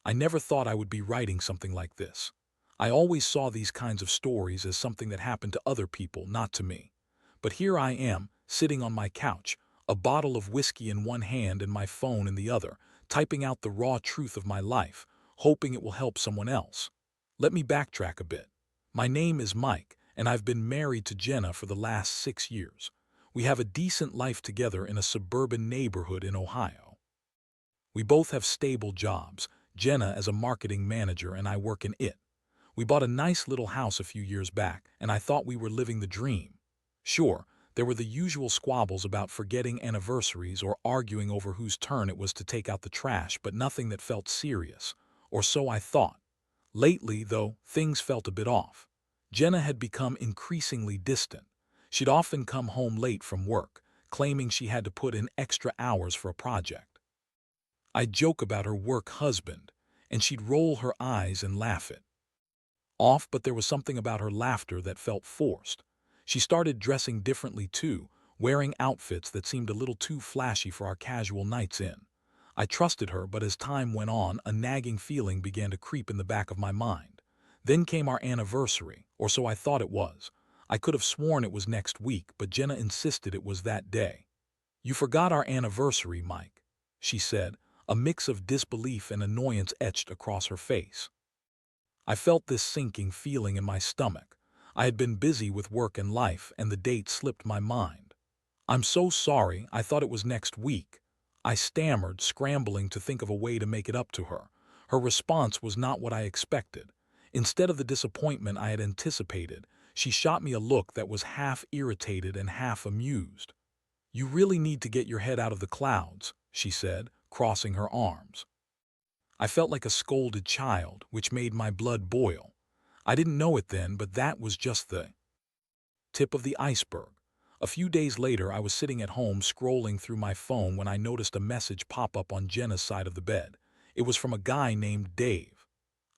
I never thought I would be writing something like this. I always saw these kinds of stories as something that happened to other people, not to me. But here I am, sitting on my couch, a bottle of whiskey in one hand and my phone in the other, typing out the raw truth of my life, hoping it will help someone else. Let me backtrack a bit. My name is Mike, and I've been married to Jenna for the last 6 years. We have a decent life together in a suburban neighborhood in Ohio. We both have stable jobs, Jenna as a marketing manager and I work in it. We bought a nice little house a few years back, and I thought we were living the dream. Sure, there were the usual squabbles about forgetting anniversaries or arguing over whose turn it was to take out the trash, but nothing that felt serious. Or so I thought. Lately, though, things felt a bit off. Jenna had become increasingly distant. She'd often come home late from work, claiming she had to put in extra hours for a project. I'd joke about her work husband, and she'd roll her eyes and laugh it off, but there was something about her laughter that felt forced. She started dressing differently too, wearing outfits that seemed a little too flashy for our casual nights in. I trusted her, but as time went on, a nagging feeling began to creep in the back of my mind. Then came our anniversary, or so I thought it was. I could have sworn it was next week, but Jenna insisted it was that day. "You forgot our anniversary, Mike," she said, a mix of disbelief and annoyance etched across her face. I felt this sinking feeling in my stomach. I had been busy with work and life, and the date slipped my mind. "I'm so sorry, I thought it was next week," I stammered, scrambling to think of a way to make it up to her. Her response was not what I expected. Instead of the disappointment I had anticipated, she shot me a look that was half irritated and half amused. "You really need to get your head out of the clouds," she said, crossing her arms. I felt like a scolded child, which made my blood boil. I didn't know it then, but that was just the tip of the iceberg. A few days later, I was sitting at home scrolling through my phone when I noticed a message pop up on Jenna's side of the bed. It was from a guy named Dave.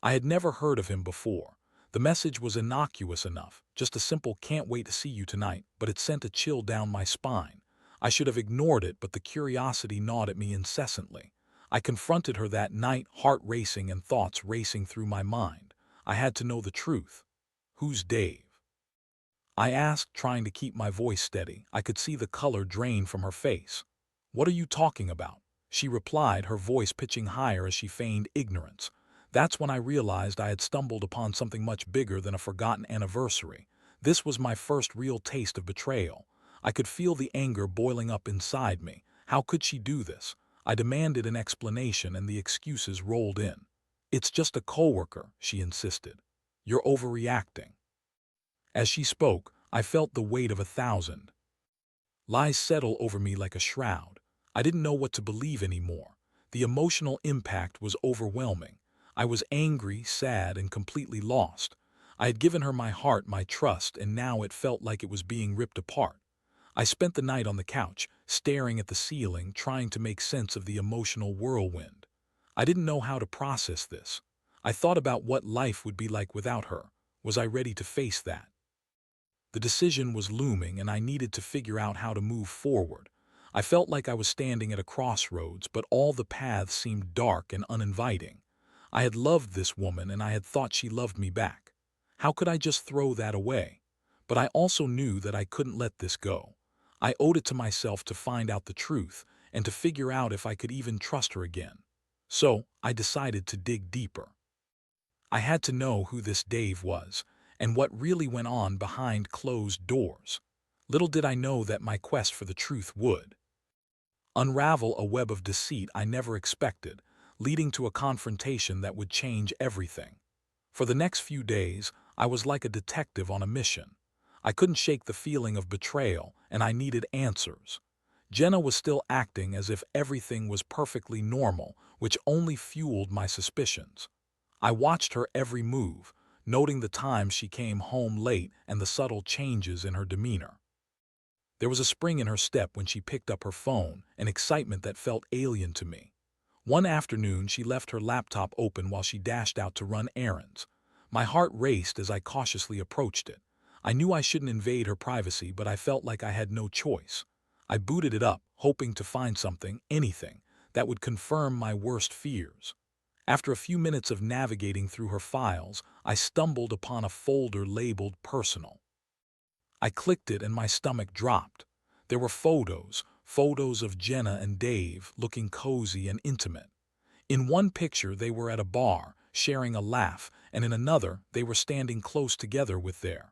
I had never heard of him before. The message was innocuous enough, just a simple "can't wait to see you tonight," but it sent a chill down my spine. I should have ignored it, but the curiosity gnawed at me incessantly. I confronted her that night, heart racing and thoughts racing through my mind. I had to know the truth. "Who's Dave?" I asked, trying to keep my voice steady. I could see the color drain from her face. "What are you talking about?" she replied, her voice pitching higher as she feigned ignorance. That's when I realized I had stumbled upon something much bigger than a forgotten anniversary. This was my first real taste of betrayal. I could feel the anger boiling up inside me. How could she do this? I demanded an explanation, and the excuses rolled in. "It's just a coworker," she insisted. "You're overreacting." As she spoke, I felt the weight of 1,000 lies settle over me like a shroud. I didn't know what to believe anymore. The emotional impact was overwhelming. I was angry, sad, and completely lost. I had given her my heart, my trust, and now it felt like it was being ripped apart. I spent the night on the couch, staring at the ceiling, trying to make sense of the emotional whirlwind. I didn't know how to process this. I thought about what life would be like without her. Was I ready to face that? The decision was looming, and I needed to figure out how to move forward. I felt like I was standing at a crossroads, but all the paths seemed dark and uninviting. I had loved this woman, and I had thought she loved me back. How could I just throw that away? But I also knew that I couldn't let this go. I owed it to myself to find out the truth and to figure out if I could even trust her again. So I decided to dig deeper. I had to know who this Dave was and what really went on behind closed doors. Little did I know that my quest for the truth would unravel a web of deceit I never expected, leading to a confrontation that would change everything. For the next few days, I was like a detective on a mission. I couldn't shake the feeling of betrayal, and I needed answers. Jenna was still acting as if everything was perfectly normal, which only fueled my suspicions. I watched her every move, noting the times she came home late and the subtle changes in her demeanor. There was a spring in her step when she picked up her phone, an excitement that felt alien to me. One afternoon, she left her laptop open while she dashed out to run errands. My heart raced as I cautiously approached it. I knew I shouldn't invade her privacy, but I felt like I had no choice. I booted it up, hoping to find something, anything, that would confirm my worst fears. After a few minutes of navigating through her files, I stumbled upon a folder labeled Personal. I clicked it and my stomach dropped. There were photos of Jenna and Dave looking cozy and intimate. In one picture, they were at a bar, sharing a laugh, and in another, they were standing close together with their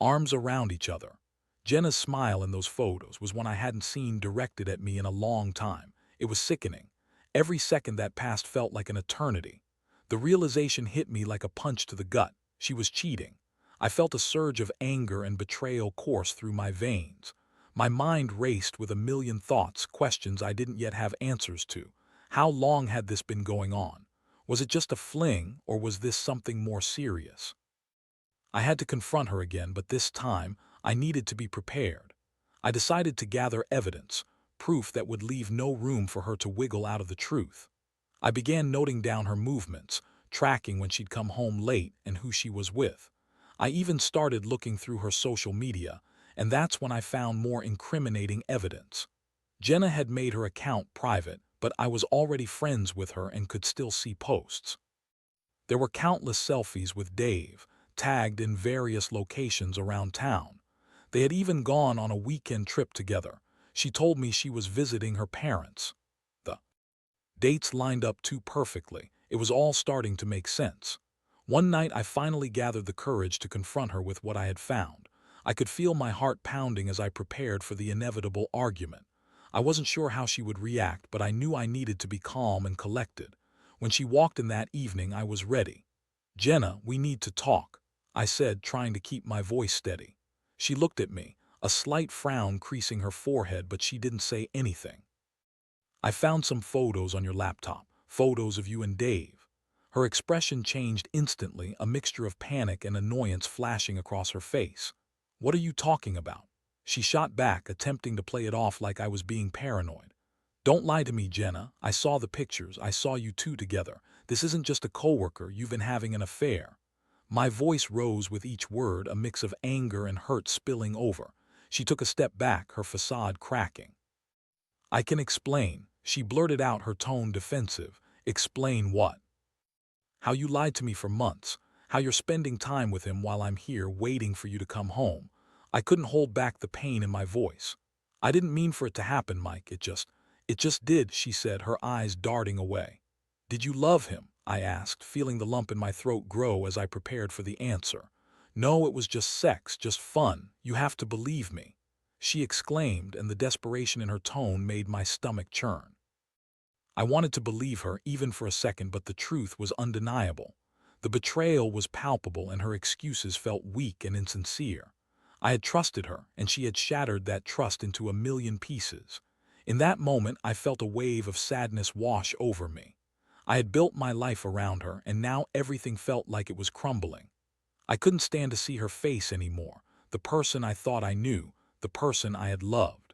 arms around each other. Jenna's smile in those photos was one I hadn't seen directed at me in a long time. It was sickening. Every second that passed felt like an eternity. The realization hit me like a punch to the gut. She was cheating. I felt a surge of anger and betrayal course through my veins. My mind raced with a million thoughts, questions I didn't yet have answers to. How long had this been going on? Was it just a fling, or was this something more serious? I had to confront her again, but this time I needed to be prepared. I decided to gather evidence, proof that would leave no room for her to wiggle out of the truth. I began noting down her movements, tracking when she'd come home late and who she was with. I even started looking through her social media, and that's when I found more incriminating evidence. Jenna had made her account private, but I was already friends with her and could still see posts. There were countless selfies with Dave, tagged in various locations around town. They had even gone on a weekend trip together. She told me she was visiting her parents. The dates lined up too perfectly. It was all starting to make sense. One night I finally gathered the courage to confront her with what I had found. I could feel my heart pounding as I prepared for the inevitable argument. I wasn't sure how she would react, but I knew I needed to be calm and collected. When she walked in that evening, I was ready. "Jenna, we need to talk," I said, trying to keep my voice steady. She looked at me, a slight frown creasing her forehead, but she didn't say anything. "I found some photos on your laptop, photos of you and Dave." Her expression changed instantly, a mixture of panic and annoyance flashing across her face. "What are you talking about?" She shot back, attempting to play it off like I was being paranoid. "Don't lie to me, Jenna. I saw the pictures. I saw you two together. This isn't just a coworker. You've been having an affair." My voice rose with each word, a mix of anger and hurt spilling over. She took a step back, her facade cracking. "I can explain," she blurted out, her tone defensive. "Explain what?" "How you lied to me for months. How you're spending time with him while I'm here waiting for you to come home." I couldn't hold back the pain in my voice. "I didn't mean for it to happen, Mike. It just did," she said, her eyes darting away. "Did you love him?" I asked, feeling the lump in my throat grow as I prepared for the answer. "No, it was just sex, just fun. You have to believe me," she exclaimed, and the desperation in her tone made my stomach churn. I wanted to believe her, even for a second, but the truth was undeniable. The betrayal was palpable, and her excuses felt weak and insincere. I had trusted her, and she had shattered that trust into a million pieces. In that moment, I felt a wave of sadness wash over me. I had built my life around her, and now everything felt like it was crumbling. I couldn't stand to see her face anymore, the person I thought I knew, the person I had loved.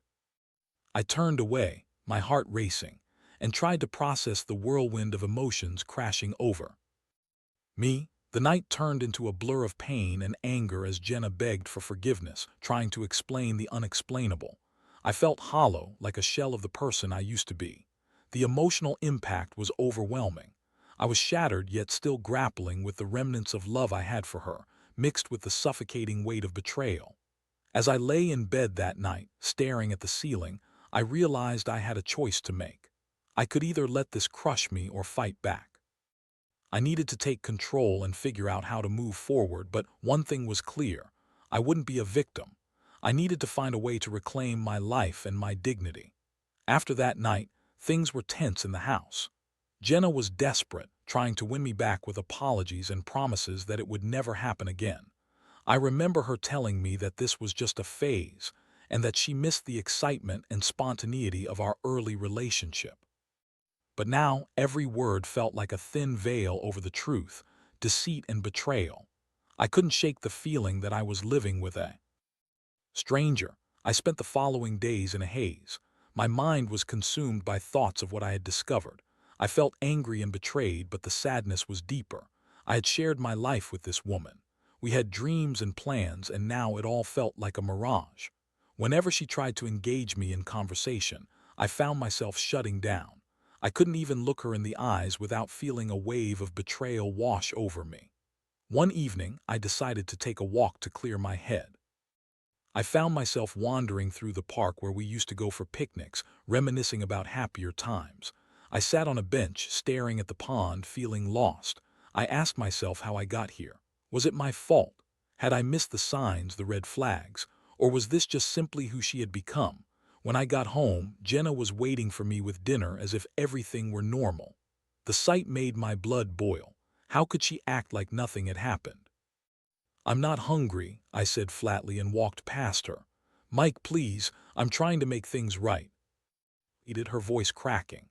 I turned away, my heart racing, and tried to process the whirlwind of emotions crashing over me. The night turned into a blur of pain and anger as Jenna begged for forgiveness, trying to explain the unexplainable. I felt hollow, like a shell of the person I used to be. The emotional impact was overwhelming. I was shattered, yet still grappling with the remnants of love I had for her, mixed with the suffocating weight of betrayal. As I lay in bed that night, staring at the ceiling, I realized I had a choice to make. I could either let this crush me or fight back. I needed to take control and figure out how to move forward, but one thing was clear: I wouldn't be a victim. I needed to find a way to reclaim my life and my dignity. After that night, things were tense in the house. Jenna was desperate, trying to win me back with apologies and promises that it would never happen again. I remember her telling me that this was just a phase, and that she missed the excitement and spontaneity of our early relationship. But now every word felt like a thin veil over the truth, deceit and betrayal. I couldn't shake the feeling that I was living with a stranger. I spent the following days in a haze. My mind was consumed by thoughts of what I had discovered. I felt angry and betrayed, but the sadness was deeper. I had shared my life with this woman. We had dreams and plans, and now it all felt like a mirage. Whenever she tried to engage me in conversation, I found myself shutting down. I couldn't even look her in the eyes without feeling a wave of betrayal wash over me. One evening, I decided to take a walk to clear my head. I found myself wandering through the park where we used to go for picnics, reminiscing about happier times. I sat on a bench, staring at the pond, feeling lost. I asked myself how I got here. Was it my fault? Had I missed the signs, the red flags? Or was this just simply who she had become? When I got home, Jenna was waiting for me with dinner as if everything were normal. The sight made my blood boil. How could she act like nothing had happened? "I'm not hungry," I said flatly and walked past her. "Mike, please, I'm trying to make things right." Repeated, her voice cracking.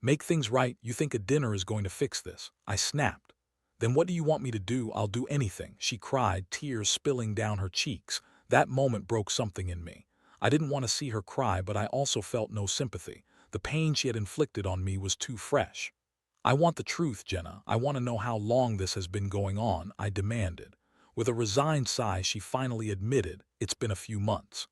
"Make things right? You think a dinner is going to fix this?" I snapped. "Then what do you want me to do? I'll do anything," she cried, tears spilling down her cheeks. That moment broke something in me. I didn't want to see her cry, but I also felt no sympathy. The pain she had inflicted on me was too fresh. "I want the truth, Jenna. I want to know how long this has been going on," I demanded. With a resigned sigh, she finally admitted, "It's been a few months.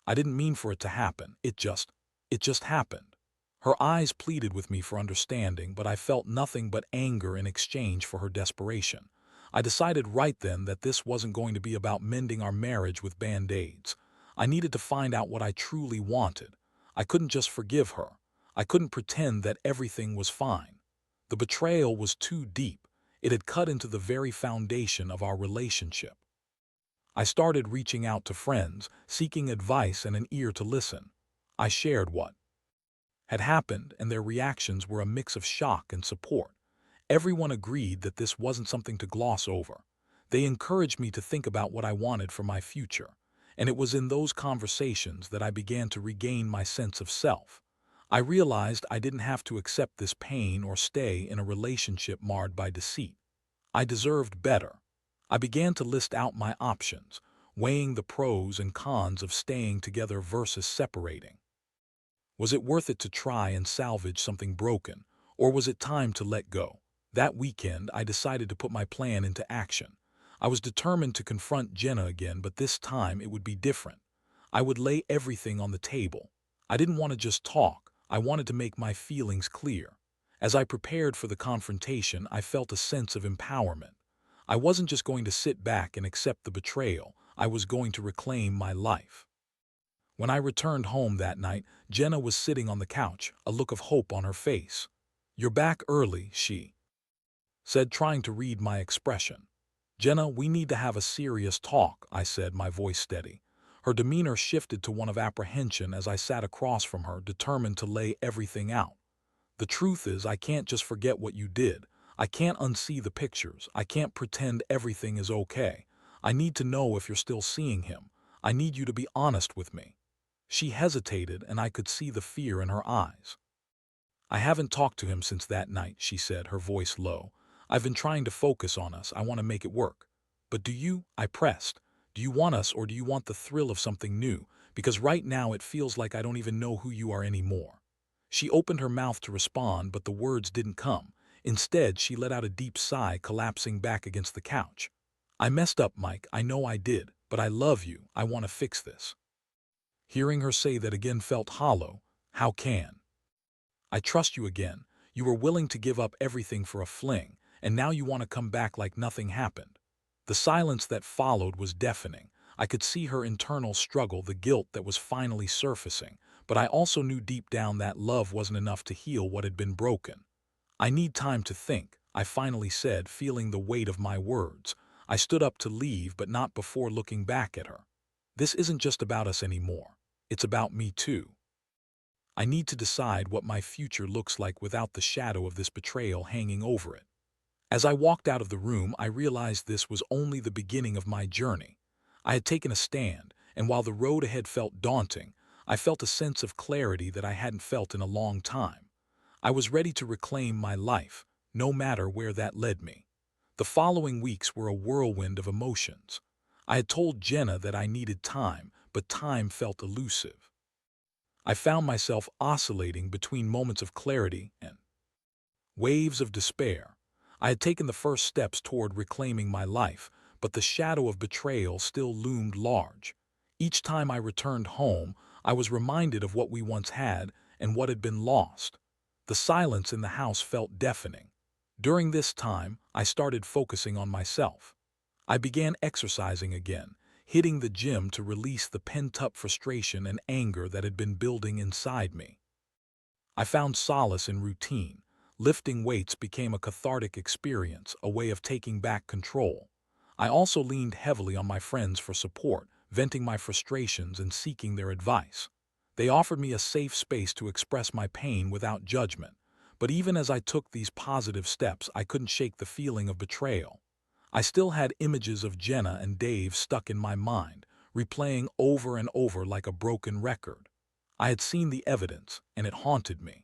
I didn't mean for it to happen. It just happened." Her eyes pleaded with me for understanding, but I felt nothing but anger in exchange for her desperation. I decided right then that this wasn't going to be about mending our marriage with band-aids. I needed to find out what I truly wanted. I couldn't just forgive her. I couldn't pretend that everything was fine. The betrayal was too deep. It had cut into the very foundation of our relationship. I started reaching out to friends, seeking advice and an ear to listen. I shared what had happened, and their reactions were a mix of shock and support. Everyone agreed that this wasn't something to gloss over. They encouraged me to think about what I wanted for my future, and it was in those conversations that I began to regain my sense of self. I realized I didn't have to accept this pain or stay in a relationship marred by deceit. I deserved better. I began to list out my options, weighing the pros and cons of staying together versus separating. Was it worth it to try and salvage something broken, or was it time to let go? That weekend, I decided to put my plan into action. I was determined to confront Jenna again, but this time it would be different. I would lay everything on the table. I didn't want to just talk. I wanted to make my feelings clear. As I prepared for the confrontation, I felt a sense of empowerment. I wasn't just going to sit back and accept the betrayal. I was going to reclaim my life. When I returned home that night, Jenna was sitting on the couch, a look of hope on her face. "You're back early," she said, trying to read my expression. "Jenna, we need to have a serious talk," I said, my voice steady. Her demeanor shifted to one of apprehension as I sat across from her, determined to lay everything out. "The truth is, I can't just forget what you did. I can't unsee the pictures. I can't pretend everything is okay. I need to know if you're still seeing him. I need you to be honest with me." She hesitated, and I could see the fear in her eyes. "I haven't talked to him since that night," she said, her voice low. "I've been trying to focus on us. I want to make it work." "But do you?" I pressed. "Do you want us, or do you want the thrill of something new? Because right now it feels like I don't even know who you are anymore." She opened her mouth to respond, but the words didn't come. Instead, she let out a deep sigh, collapsing back against the couch. "I messed up, Mike. I know I did. But I love you. I want to fix this." Hearing her say that again felt hollow. How can I trust you again? You were willing to give up everything for a fling, and now you want to come back like nothing happened. The silence that followed was deafening. I could see her internal struggle, the guilt that was finally surfacing, but I also knew deep down that love wasn't enough to heal what had been broken. "I need time to think," I finally said, feeling the weight of my words. I stood up to leave, but not before looking back at her. "This isn't just about us anymore. It's about me too. I need to decide what my future looks like without the shadow of this betrayal hanging over it." As I walked out of the room, I realized this was only the beginning of my journey. I had taken a stand, and while the road ahead felt daunting, I felt a sense of clarity that I hadn't felt in a long time. I was ready to reclaim my life, no matter where that led me. The following weeks were a whirlwind of emotions. I had told Jenna that I needed time, but time felt elusive. I found myself oscillating between moments of clarity and waves of despair. I had taken the first steps toward reclaiming my life, but the shadow of betrayal still loomed large. Each time I returned home, I was reminded of what we once had and what had been lost. The silence in the house felt deafening. During this time, I started focusing on myself. I began exercising again, hitting the gym to release the pent-up frustration and anger that had been building inside me. I found solace in routine. Lifting weights became a cathartic experience, a way of taking back control. I also leaned heavily on my friends for support, venting my frustrations and seeking their advice. They offered me a safe space to express my pain without judgment. But even as I took these positive steps, I couldn't shake the feeling of betrayal. I still had images of Jenna and Dave stuck in my mind, replaying over and over like a broken record. I had seen the evidence, and it haunted me.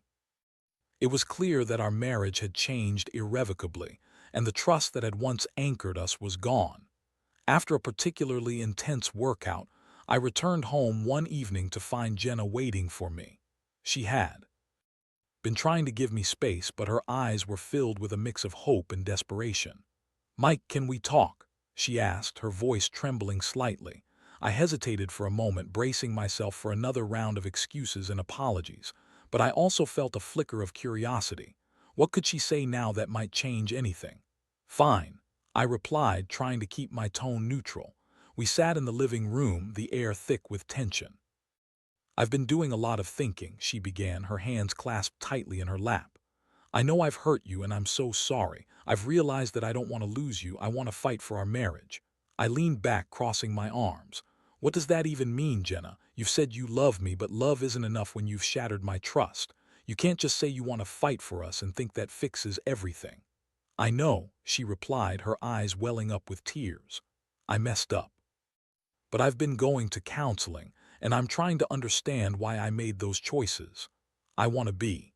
It was clear that our marriage had changed irrevocably, and the trust that had once anchored us was gone. After a particularly intense workout, I returned home one evening to find Jenna waiting for me. She had been trying to give me space, but her eyes were filled with a mix of hope and desperation. "Mike, can we talk?" she asked, her voice trembling slightly. I hesitated for a moment, bracing myself for another round of excuses and apologies, but I also felt a flicker of curiosity. What could she say now that might change anything? "Fine," I replied, trying to keep my tone neutral. We sat in the living room, the air thick with tension. "I've been doing a lot of thinking," she began, her hands clasped tightly in her lap. "I know I've hurt you, and I'm so sorry. I've realized that I don't want to lose you. I want to fight for our marriage." I leaned back, crossing my arms. "What does that even mean, Jenna? You've said you love me, but love isn't enough when you've shattered my trust. You can't just say you want to fight for us and think that fixes everything." "I know," she replied, her eyes welling up with tears. "I messed up. But I've been going to counseling, and I'm trying to understand why I made those choices. I want to be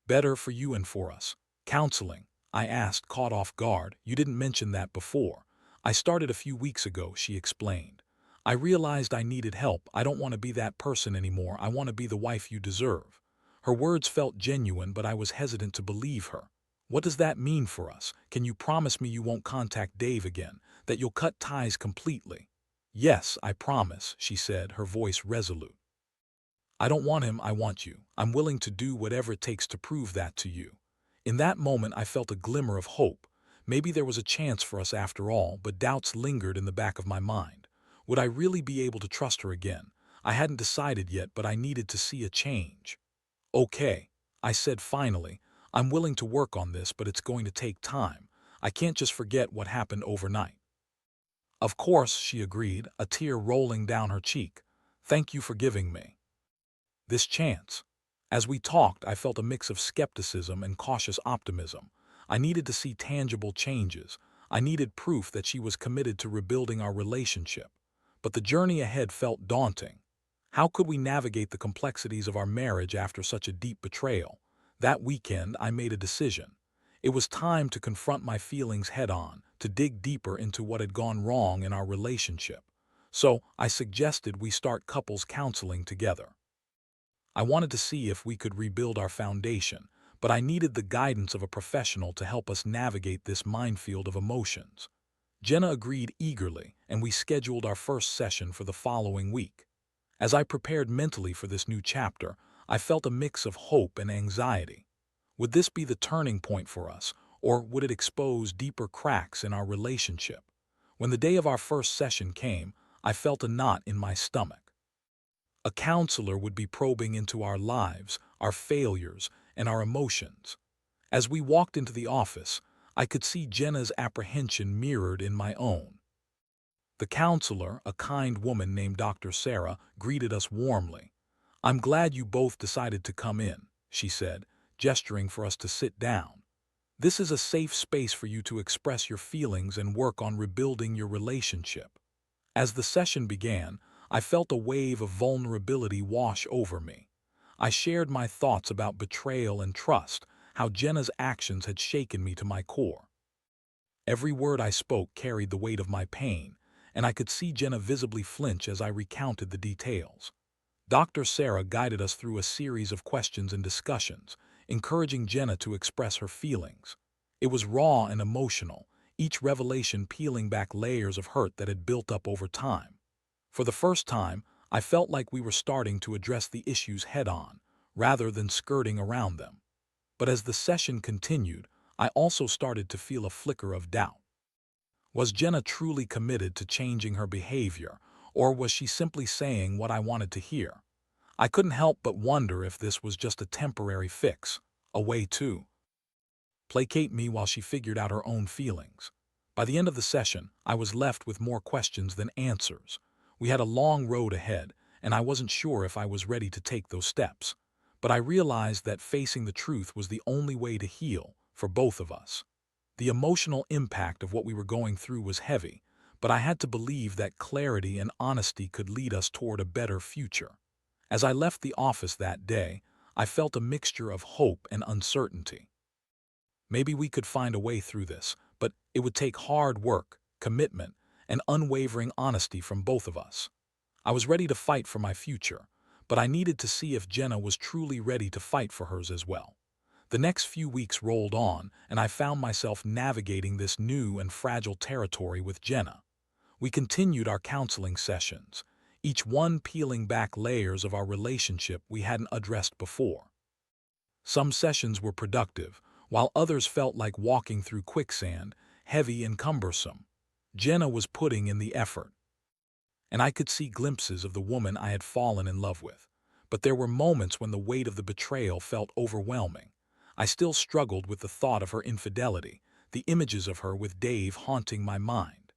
better for you and for us." "Counseling?" I asked, caught off guard. "You didn't mention that before." "I started a few weeks ago," she explained. "I realized I needed help. I don't want to be that person anymore. I want to be the wife you deserve." Her words felt genuine, but I was hesitant to believe her. "What does that mean for us? Can you promise me you won't contact Dave again, that you'll cut ties completely?" "Yes, I promise," she said, her voice resolute. "I don't want him, I want you. I'm willing to do whatever it takes to prove that to you." In that moment, I felt a glimmer of hope. Maybe there was a chance for us after all, but doubts lingered in the back of my mind. Would I really be able to trust her again? I hadn't decided yet, but I needed to see a change. "Okay," I said finally. "I'm willing to work on this, but it's going to take time. I can't just forget what happened overnight." "Of course," she agreed, a tear rolling down her cheek. "Thank you for giving me this chance." As we talked, I felt a mix of skepticism and cautious optimism. I needed to see tangible changes. I needed proof that she was committed to rebuilding our relationship. But the journey ahead felt daunting. How could we navigate the complexities of our marriage after such a deep betrayal? That weekend, I made a decision. It was time to confront my feelings head-on, to dig deeper into what had gone wrong in our relationship. So, I suggested we start couples counseling together. I wanted to see if we could rebuild our foundation, but I needed the guidance of a professional to help us navigate this minefield of emotions. Jenna agreed eagerly, and we scheduled our first session for the following week. As I prepared mentally for this new chapter, I felt a mix of hope and anxiety. Would this be the turning point for us, or would it expose deeper cracks in our relationship? When the day of our first session came, I felt a knot in my stomach. A counselor would be probing into our lives, our failures, and our emotions. As we walked into the office, I could see Jenna's apprehension mirrored in my own. The counselor, a kind woman named Dr. Sarah, greeted us warmly. "I'm glad you both decided to come in," she said, gesturing for us to sit down. "This is a safe space for you to express your feelings and work on rebuilding your relationship." As the session began, I felt a wave of vulnerability wash over me. I shared my thoughts about betrayal and trust, how Jenna's actions had shaken me to my core. Every word I spoke carried the weight of my pain, and I could see Jenna visibly flinch as I recounted the details. Dr. Sarah guided us through a series of questions and discussions, encouraging Jenna to express her feelings. It was raw and emotional, each revelation peeling back layers of hurt that had built up over time. For the first time, I felt like we were starting to address the issues head-on, rather than skirting around them. But as the session continued, I also started to feel a flicker of doubt. Was Jenna truly committed to changing her behavior, or was she simply saying what I wanted to hear? I couldn't help but wonder if this was just a temporary fix, a way to placate me while she figured out her own feelings. By the end of the session, I was left with more questions than answers. We had a long road ahead, and I wasn't sure if I was ready to take those steps. But I realized that facing the truth was the only way to heal for both of us. The emotional impact of what we were going through was heavy, but I had to believe that clarity and honesty could lead us toward a better future. As I left the office that day, I felt a mixture of hope and uncertainty. Maybe we could find a way through this, but it would take hard work, commitment, and unwavering honesty from both of us. I was ready to fight for my future, but I needed to see if Jenna was truly ready to fight for hers as well. The next few weeks rolled on, and I found myself navigating this new and fragile territory with Jenna. We continued our counseling sessions, each one peeling back layers of our relationship we hadn't addressed before. Some sessions were productive, while others felt like walking through quicksand, heavy and cumbersome. Jenna was putting in the effort, and I could see glimpses of the woman I had fallen in love with. But there were moments when the weight of the betrayal felt overwhelming. I still struggled with the thought of her infidelity, the images of her with Dave haunting my mind.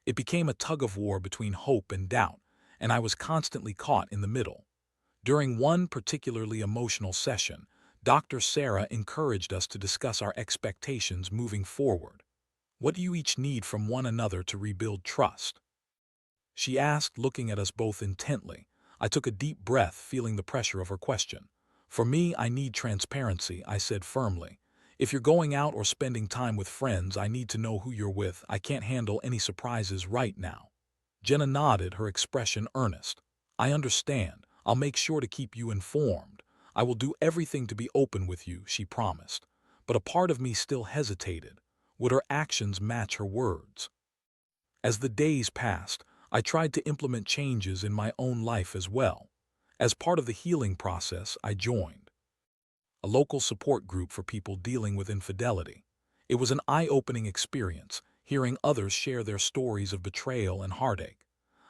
It became a tug-of-war between hope and doubt, and I was constantly caught in the middle. During one particularly emotional session, Dr. Sarah encouraged us to discuss our expectations moving forward. What do you each need from one another to rebuild trust? She asked, looking at us both intently. I took a deep breath, feeling the pressure of her question. For me, I need transparency, I said firmly. If you're going out or spending time with friends, I need to know who you're with. I can't handle any surprises right now. Jenna nodded, her expression earnest. I understand. I'll make sure to keep you informed. I will do everything to be open with you, she promised. But a part of me still hesitated. Would her actions match her words? As the days passed, I tried to implement changes in my own life as well. As part of the healing process, I joined a local support group for people dealing with infidelity. It was an eye-opening experience, hearing others share their stories of betrayal and heartache.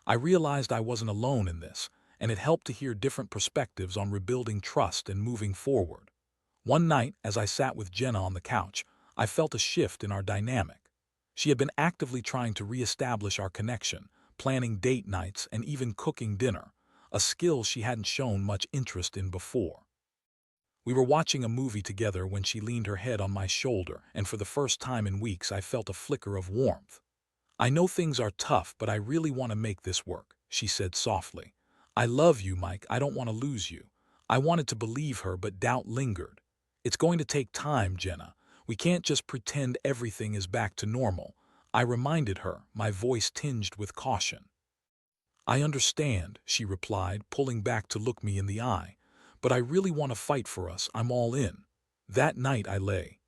I realized I wasn't alone in this, and it helped to hear different perspectives on rebuilding trust and moving forward. One night, as I sat with Jenna on the couch, I felt a shift in our dynamic. She had been actively trying to reestablish our connection, planning date nights and even cooking dinner, a skill she hadn't shown much interest in before. We were watching a movie together when she leaned her head on my shoulder, and for the first time in weeks I felt a flicker of warmth. I know things are tough, but I really want to make this work, she said softly. I love you, Mike. I don't want to lose you. I wanted to believe her, but doubt lingered. It's going to take time, Jenna. We can't just pretend everything is back to normal. I reminded her, my voice tinged with caution. I understand, she replied, pulling back to look me in the eye. But I really want to fight for us. I'm all in. That night I lay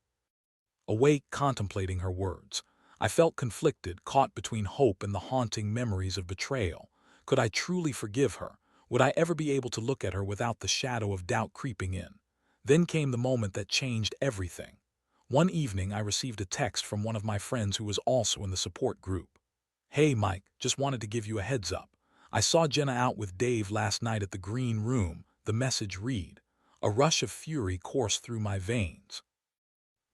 awake, contemplating her words. I felt conflicted, caught between hope and the haunting memories of betrayal. Could I truly forgive her? Would I ever be able to look at her without the shadow of doubt creeping in? Then came the moment that changed everything. One evening, I received a text from one of my friends who was also in the support group. Hey, Mike, just wanted to give you a heads up. I saw Jenna out with Dave last night at the green room, the message read. A rush of fury coursed through my veins.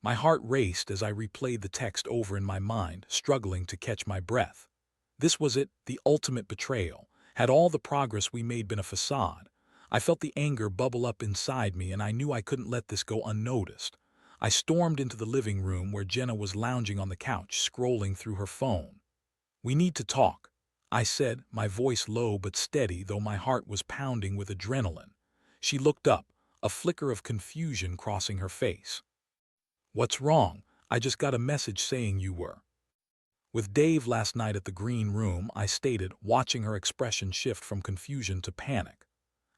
My heart raced as I replayed the text over in my mind, struggling to catch my breath. This was it, the ultimate betrayal. Had all the progress we made been a facade? I felt the anger bubble up inside me, and I knew I couldn't let this go unnoticed. I stormed into the living room where Jenna was lounging on the couch, scrolling through her phone. We need to talk, I said, my voice low but steady, though my heart was pounding with adrenaline. She looked up, a flicker of confusion crossing her face. What's wrong? I just got a message saying you were with Dave last night at the green room, I stated, watching her expression shift from confusion to panic.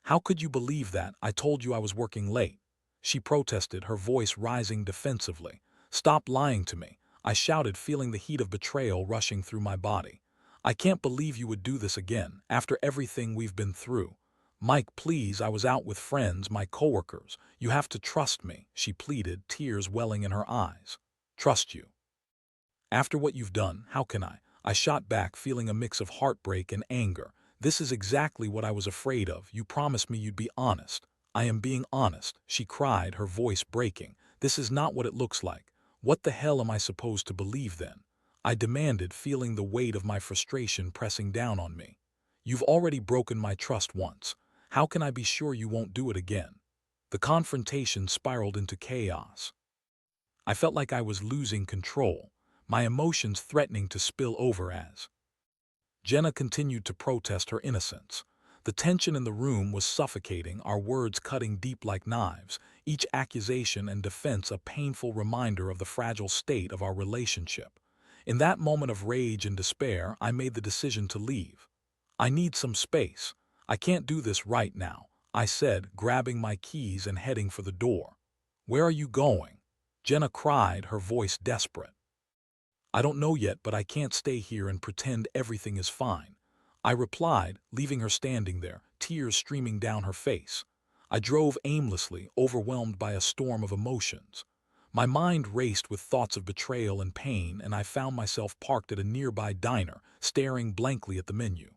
How could you believe that? I told you I was working late. She protested, her voice rising defensively. Stop lying to me, I shouted, feeling the heat of betrayal rushing through my body. I can't believe you would do this again, after everything we've been through. "Mike, please, I was out with friends, my coworkers. You have to trust me," she pleaded, tears welling in her eyes. "Trust you? After what you've done, how can I?" I shot back, feeling a mix of heartbreak and anger. "This is exactly what I was afraid of. You promised me you'd be honest." "I am being honest," she cried, her voice breaking. "This is not what it looks like. What the hell am I supposed to believe then?" I demanded, feeling the weight of my frustration pressing down on me. "You've already broken my trust once. How can I be sure you won't do it again?" The confrontation spiraled into chaos. I felt like I was losing control, my emotions threatening to spill over as Jenna continued to protest her innocence. The tension in the room was suffocating, our words cutting deep like knives, each accusation and defense a painful reminder of the fragile state of our relationship. In that moment of rage and despair, I made the decision to leave. "I need some space. I can't do this right now," I said, grabbing my keys and heading for the door. "Where are you going?" Jenna cried, her voice desperate. "I don't know yet, but I can't stay here and pretend everything is fine," I replied, leaving her standing there, tears streaming down her face. I drove aimlessly, overwhelmed by a storm of emotions. My mind raced with thoughts of betrayal and pain, and I found myself parked at a nearby diner, staring blankly at the menu.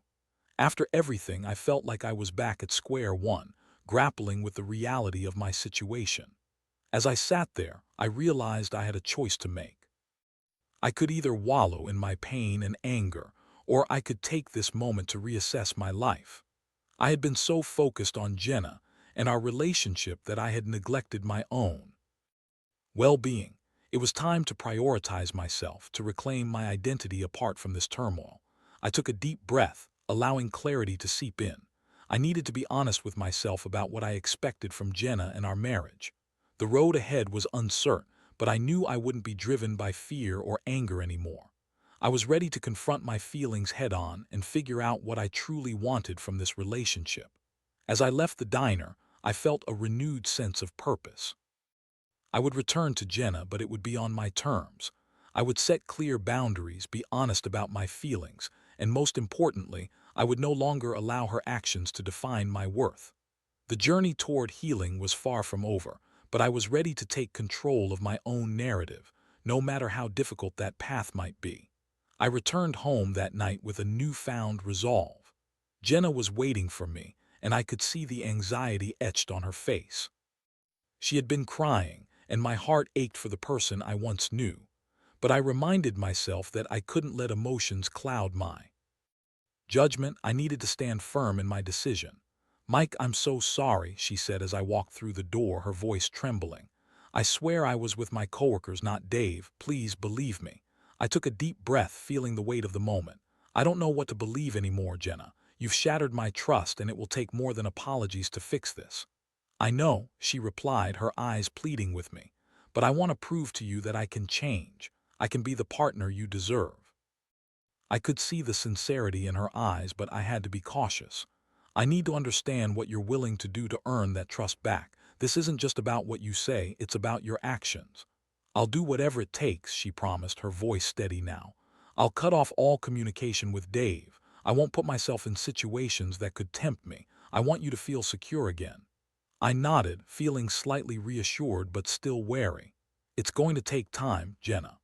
After everything, I felt like I was back at square one, grappling with the reality of my situation. As I sat there, I realized I had a choice to make. I could either wallow in my pain and anger, or I could take this moment to reassess my life. I had been so focused on Jenna and our relationship that I had neglected my own well-being. It was time to prioritize myself, to reclaim my identity apart from this turmoil. I took a deep breath, allowing clarity to seep in. I needed to be honest with myself about what I expected from Jenna and our marriage. The road ahead was uncertain, but I knew I wouldn't be driven by fear or anger anymore. I was ready to confront my feelings head-on and figure out what I truly wanted from this relationship. As I left the diner, I felt a renewed sense of purpose. I would return to Jenna, but it would be on my terms. I would set clear boundaries, be honest about my feelings, and most importantly, I would no longer allow her actions to define my worth. The journey toward healing was far from over, but I was ready to take control of my own narrative, no matter how difficult that path might be. I returned home that night with a newfound resolve. Jenna was waiting for me, and I could see the anxiety etched on her face. She had been crying, and my heart ached for the person I once knew. But I reminded myself that I couldn't let emotions cloud my judgment. I needed to stand firm in my decision. "Mike, I'm so sorry," she said as I walked through the door, her voice trembling. "I swear I was with my coworkers, not Dave. Please believe me." I took a deep breath, feeling the weight of the moment. "I don't know what to believe anymore, Jenna. You've shattered my trust, and it will take more than apologies to fix this." "I know," she replied, her eyes pleading with me. "But I want to prove to you that I can change. I can be the partner you deserve." I could see the sincerity in her eyes, but I had to be cautious. "I need to understand what you're willing to do to earn that trust back. This isn't just about what you say, it's about your actions." "I'll do whatever it takes," she promised, her voice steady now. "I'll cut off all communication with Dave. I won't put myself in situations that could tempt me. I want you to feel secure again." I nodded, feeling slightly reassured but still wary. "It's going to take time, Jenna.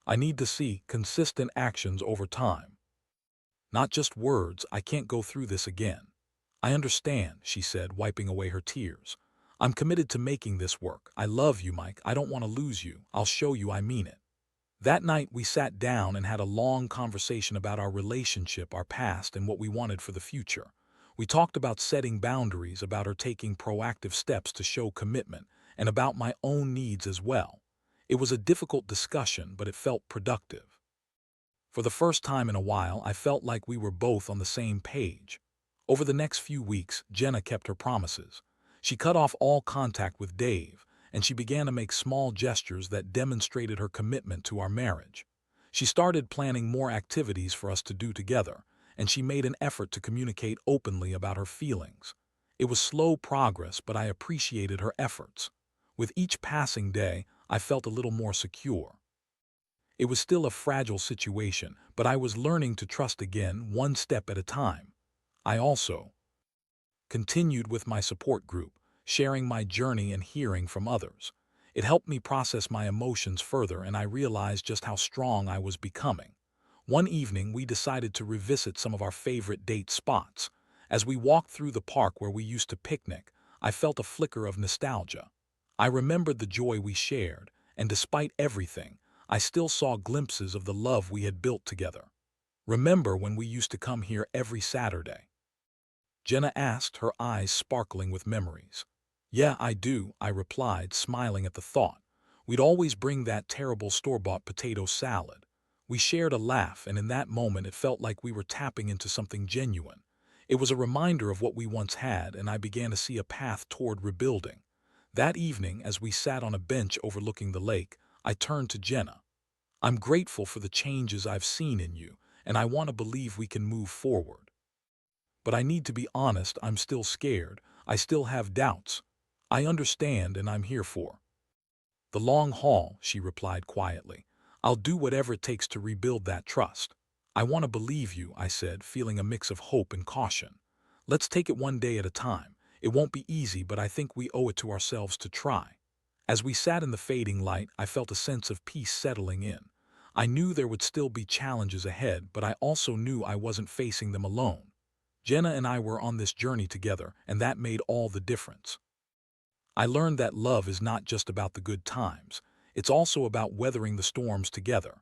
I need to see consistent actions over time. Not just words. I can't go through this again." "I understand," she said, wiping away her tears. "I'm committed to making this work. I love you, Mike. I don't want to lose you. I'll show you I mean it." That night, we sat down and had a long conversation about our relationship, our past, and what we wanted for the future. We talked about setting boundaries, about her taking proactive steps to show commitment, and about my own needs as well. It was a difficult discussion, but it felt productive. For the first time in a while, I felt like we were both on the same page. Over the next few weeks, Jenna kept her promises. She cut off all contact with Dave, and she began to make small gestures that demonstrated her commitment to our marriage. She started planning more activities for us to do together, and she made an effort to communicate openly about her feelings. It was slow progress, but I appreciated her efforts. With each passing day, I felt a little more secure. It was still a fragile situation, but I was learning to trust again, one step at a time. I also continued with my support group, sharing my journey and hearing from others. It helped me process my emotions further, and I realized just how strong I was becoming. One evening, we decided to revisit some of our favorite date spots. As we walked through the park where we used to picnic, I felt a flicker of nostalgia. I remembered the joy we shared, and despite everything, I still saw glimpses of the love we had built together. "Remember when we used to come here every Saturday?" Jenna asked, her eyes sparkling with memories. "Yeah, I do," I replied, smiling at the thought. "We'd always bring that terrible store-bought potato salad." We shared a laugh, and in that moment it felt like we were tapping into something genuine. It was a reminder of what we once had, and I began to see a path toward rebuilding. That evening, as we sat on a bench overlooking the lake, I turned to Jenna. "I'm grateful for the changes I've seen in you, and I want to believe we can move forward. But I need to be honest, I'm still scared. I still have doubts. I understand, and I'm here for the long haul," she replied quietly. "I'll do whatever it takes to rebuild that trust." "I want to believe you," I said, feeling a mix of hope and caution. "Let's take it one day at a time. It won't be easy, but I think we owe it to ourselves to try." As we sat in the fading light, I felt a sense of peace settling in. I knew there would still be challenges ahead, but I also knew I wasn't facing them alone. Jenna and I were on this journey together, and that made all the difference. I learned that love is not just about the good times. It's also about weathering the storms together.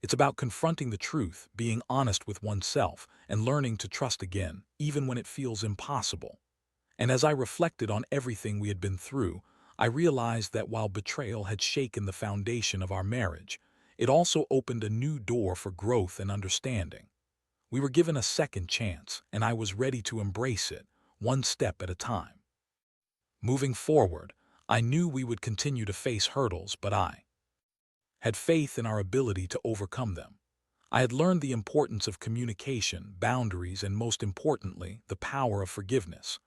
It's about confronting the truth, being honest with oneself, and learning to trust again, even when it feels impossible. And as I reflected on everything we had been through, I realized that while betrayal had shaken the foundation of our marriage, it also opened a new door for growth and understanding. We were given a second chance, and I was ready to embrace it, one step at a time. Moving forward, I knew we would continue to face hurdles, but I had faith in our ability to overcome them. I had learned the importance of communication, boundaries, and most importantly, the power of forgiveness.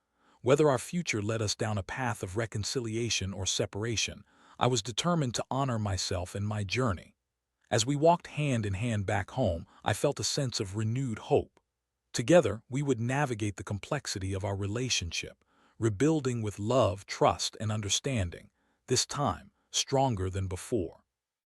Whether our future led us down a path of reconciliation or separation, I was determined to honor myself and my journey. As we walked hand in hand back home, I felt a sense of renewed hope. Together, we would navigate the complexity of our relationship, rebuilding with love, trust, and understanding, this time stronger than before.